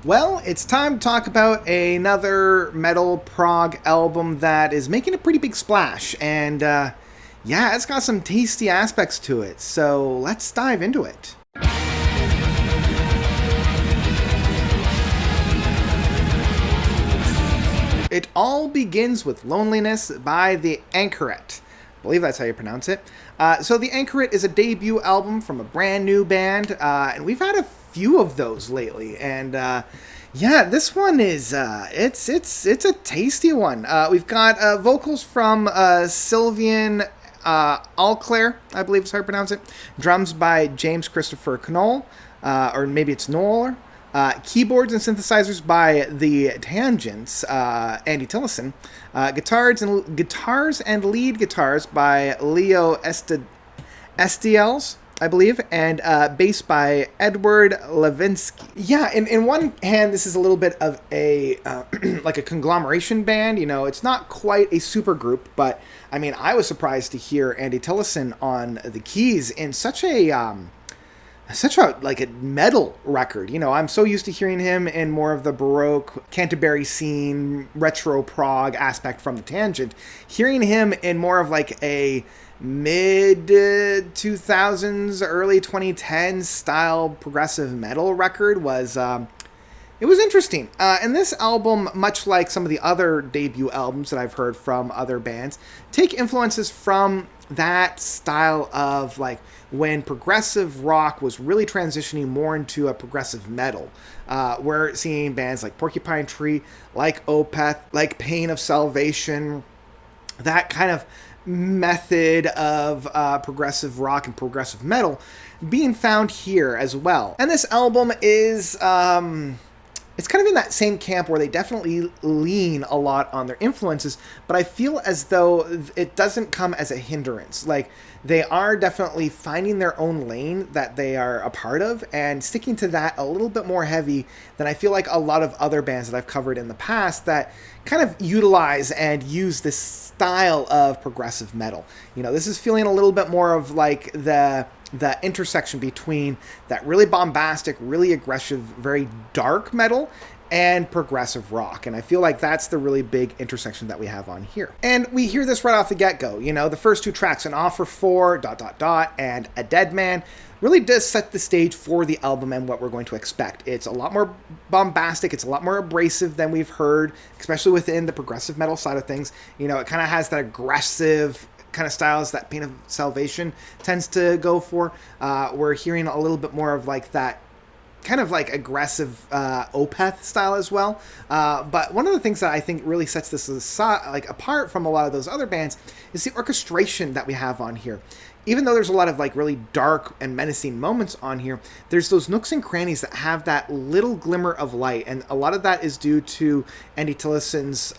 Well, it's time to talk about another metal prog album that is making a pretty big splash, and yeah, it's got some tasty aspects to it, so let's dive into it. It all begins with Loneliness by the Anchoret. I believe that's how you pronounce it. So the Anchoret is a debut album from a brand new band, and we've had a few of those lately. And yeah, this one is it's a tasty one. We've got vocals from Sylvian Alclair, I believe is how you pronounce it. Drums by James Christopher Knoll, or maybe it's Knoll. Keyboards and synthesizers by the Tangents, Andy Tillison. Guitars and lead guitars by Leo Estiels, I believe, and bass by Edward Levinsky. Yeah, in one hand, this is a little bit of a like a conglomeration band. You know, it's not quite a super group, but I mean, I was surprised to hear Andy Tillison on the keys in such a like a metal record. You know, I'm so used to hearing him in more of the Baroque, Canterbury scene, retro prog aspect from the Tangent. Hearing him in more of like a mid 2000s, early 2010s style progressive metal record was it was interesting. And this album, much like some of the other debut albums that I've heard from other bands, take influences from that style of like when progressive rock was really transitioning more into a progressive metal. We're seeing bands like Porcupine Tree, like Opeth, like Pain of Salvation, that kind of method of progressive rock and progressive metal being found here as well. And this album is it's kind of in that same camp where they definitely lean a lot on their influences, but I feel as though it doesn't come as a hindrance. Like, they are definitely finding their own lane that they are a part of and sticking to that a little bit more heavy than I feel like a lot of other bands that I've covered in the past that kind of utilize and use this style of progressive metal. You know, this is feeling a little bit more of like the intersection between that really bombastic, really aggressive, very dark metal and progressive rock. And I feel like that's the really big intersection that we have on here. And we hear this right off the get-go. You know, the first two tracks, An Offer For, ... and A Dead Man, really does set the stage for the album and what we're going to expect. It's a lot more bombastic. It's a lot more abrasive than we've heard, especially within the progressive metal side of things. You know, it kind of has that aggressive kind of styles that Pain of Salvation tends to go for. We're hearing a little bit more of like that kind of like aggressive Opeth style as well. But one of the things that I think really sets this aside, like apart from a lot of those other bands is the orchestration that we have on here. Even though there's a lot of like really dark and menacing moments on here, there's those nooks and crannies that have that little glimmer of light. And a lot of that is due to Andy Tillison's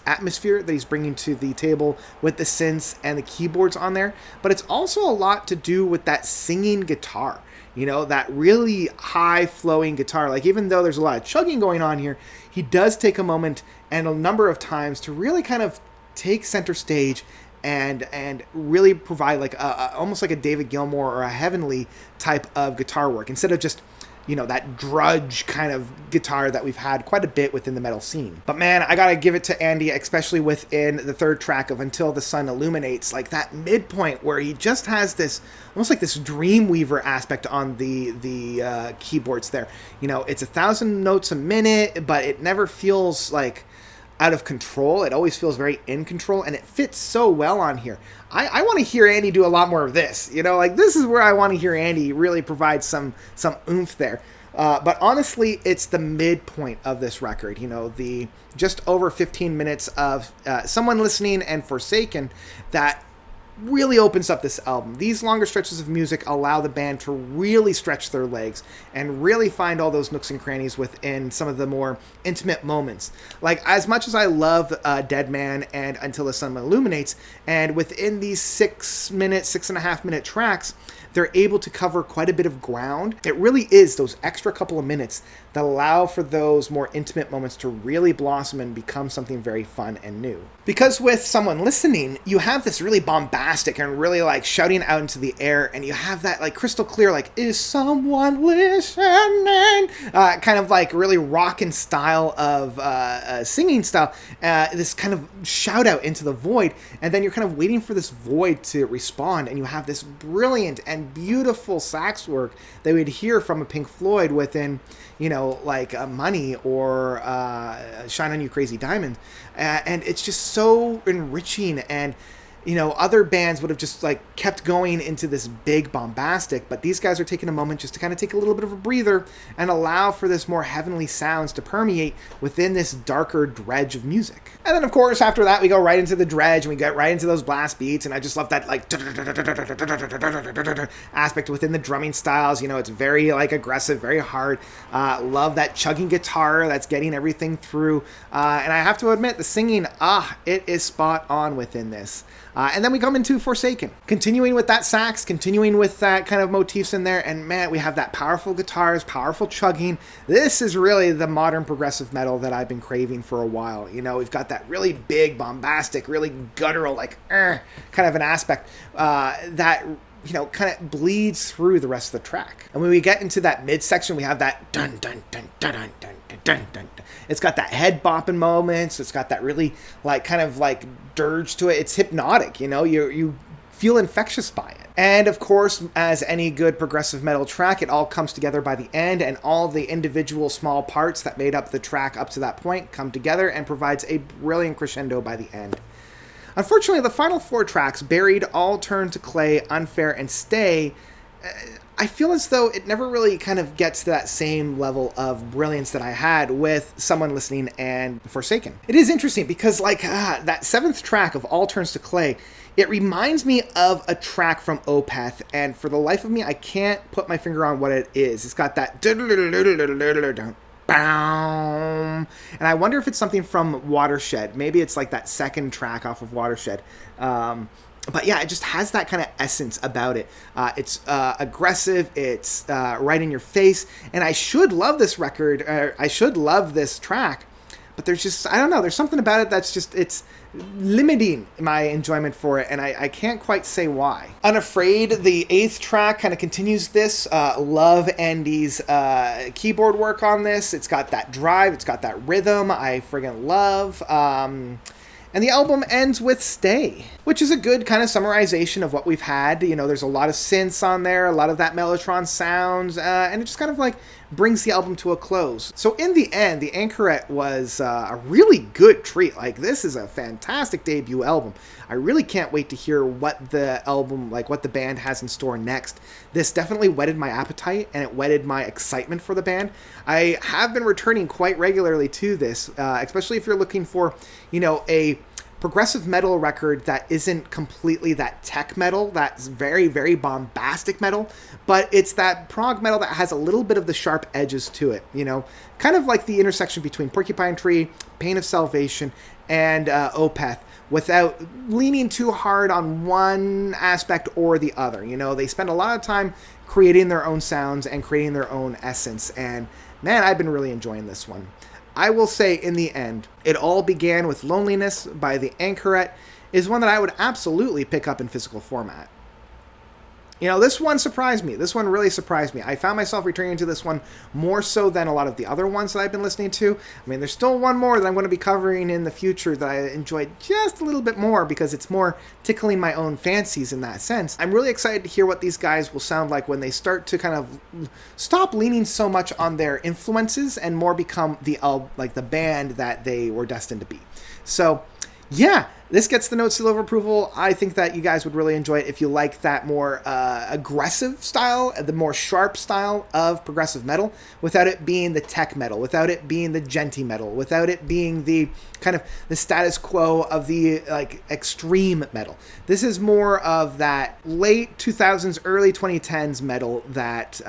atmosphere that he's bringing to the table with the synths and the keyboards on there. But it's also a lot to do with that singing guitar. You know, that really high flowing guitar. Like, even though there's a lot of chugging going on here, he does take a moment and a number of times to really kind of take center stage and really provide like almost like a David Gilmour or a Heavenly type of guitar work instead of just, you know, that drudge kind of guitar that we've had quite a bit within the metal scene. But man, I gotta give it to Andy, especially within the third track of Until the Sun Illuminates, like that midpoint where he just has this almost like this Dreamweaver aspect on the keyboards there. You know, it's 1,000 notes a minute, but it never feels like out of control. It always feels very in control, and it fits so well on here. I want to hear Andy do a lot more of this. You know, like this is where I want to hear Andy really provide some oomph there. But honestly, it's the midpoint of this record. You know, the just over 15 minutes of Someone Listening and Forsaken that really opens up this album. These longer stretches of music allow the band to really stretch their legs and really find all those nooks and crannies within some of the more intimate moments. Like, as much as I love Dead Man and Until the Sun Illuminates, and within these 6 and a half minute tracks, they're able to cover quite a bit of ground. It really is those extra couple of minutes that allow for those more intimate moments to really blossom and become something very fun and new. Because with someone listening, you have this really bombastic and really like shouting out into the air, and you have that like crystal clear, like, is someone listening? Kind of like really rockin' style of singing style, this kind of shout out into the void, and then you're kind of waiting for this void to respond, and you have this brilliant and beautiful sax work that we'd hear from a Pink Floyd within, you know, like Money or Shine On You Crazy Diamond. And it's just so enriching, and you know, other bands would have just like kept going into this big bombastic, but these guys are taking a moment just to kind of take a little bit of a breather and allow for this more heavenly sounds to permeate within this darker dredge of music. And then of course after that we go right into the dredge and we get right into those blast beats, and I just love that like aspect within the drumming styles. You know, it's very like aggressive, very hard. Love that chugging guitar that's getting everything through, and I have to admit the singing, it is spot on within this. And then we come into Forsaken, continuing with that sax, continuing with that kind of motifs in there, and man, we have that powerful guitars, powerful chugging. This is really the modern progressive metal that I've been craving for a while. You know, we've got that really big, bombastic, really guttural, like, kind of an aspect that, you know, kind of bleeds through the rest of the track. And when we get into that midsection, we have that dun dun dun dun dun dun dun dun dun. It's got that head bopping moments. It's got that really like kind of like dirge to it. It's hypnotic, you know, you feel infectious by it. And of course, as any good progressive metal track, it all comes together by the end, and all the individual small parts that made up the track up to that point come together and provides a brilliant crescendo by the end. Unfortunately, the final 4 tracks, Buried, All Turn to Clay, Unfair, and Stay, I feel as though it never really kind of gets to that same level of brilliance that I had with Someone Listening and Forsaken. It is interesting because like that 7th track of All Turns to Clay, it reminds me of a track from Opeth, and for the life of me, I can't put my finger on what it is. It's got that and I wonder if it's something from Watershed. Maybe it's like that 2nd track off of Watershed. But yeah, it just has that kind of essence about it. It's aggressive, it's right in your face, and I should love this record, I should love this track, but there's just, I don't know, there's something about it that's just, it's limiting my enjoyment for it, and I can't quite say why. Unafraid, the 8th track, kind of continues this. Love Andy's keyboard work on this. It's got that drive, it's got that rhythm I friggin' love. And the album ends with Stay, which is a good kind of summarization of what we've had. You know, there's a lot of synths on there, a lot of that Mellotron sounds, and it just kind of like brings the album to a close. So in the end, the Anchoret was a really good treat. Like, this is a fantastic debut album. I really can't wait to hear what the album, like what the band has in store next. This definitely whetted my appetite, and it whetted my excitement for the band. I have been returning quite regularly to this, especially if you're looking for, you know, a progressive metal record that isn't completely that tech metal, that's very, very bombastic metal, but it's that prog metal that has a little bit of the sharp edges to it, you know, kind of like the intersection between Porcupine Tree, Pain of Salvation, and Opeth, without leaning too hard on one aspect or the other. You know, they spend a lot of time creating their own sounds and creating their own essence, and man, I've been really enjoying this one. I will say, in the end, It All Began with Loneliness by the Anchoret is one that I would absolutely pick up in physical format. You know, this one surprised me. This one really surprised me. I found myself returning to this one more so than a lot of the other ones that I've been listening to. I mean, there's still one more that I'm going to be covering in the future that I enjoyed just a little bit more because it's more tickling my own fancies in that sense. I'm really excited to hear what these guys will sound like when they start to kind of stop leaning so much on their influences and more become the band that they were destined to be. So, yeah, this gets the note seal of approval. I think that you guys would really enjoy it if you like that more aggressive style, the more sharp style of progressive metal, without it being the tech metal, without it being the genty metal, without it being the kind of the status quo of the like extreme metal. This is more of that late 2000s, early 2010s metal that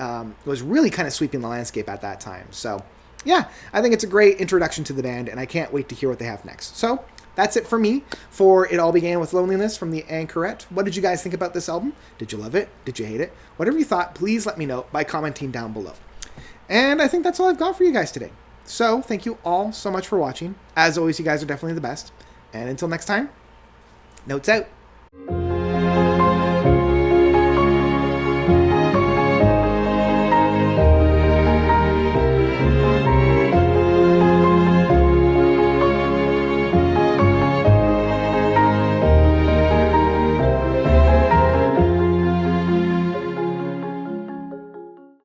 was really kind of sweeping the landscape at that time. So, yeah, I think it's a great introduction to the band, and I can't wait to hear what they have next. So, that's it for me for It All Began With Loneliness from the Anchoret. What did you guys think about this album? Did you love it? Did you hate it? Whatever you thought, please let me know by commenting down below. And I think that's all I've got for you guys today. So thank you all so much for watching. As always, you guys are definitely the best. And until next time, notes out.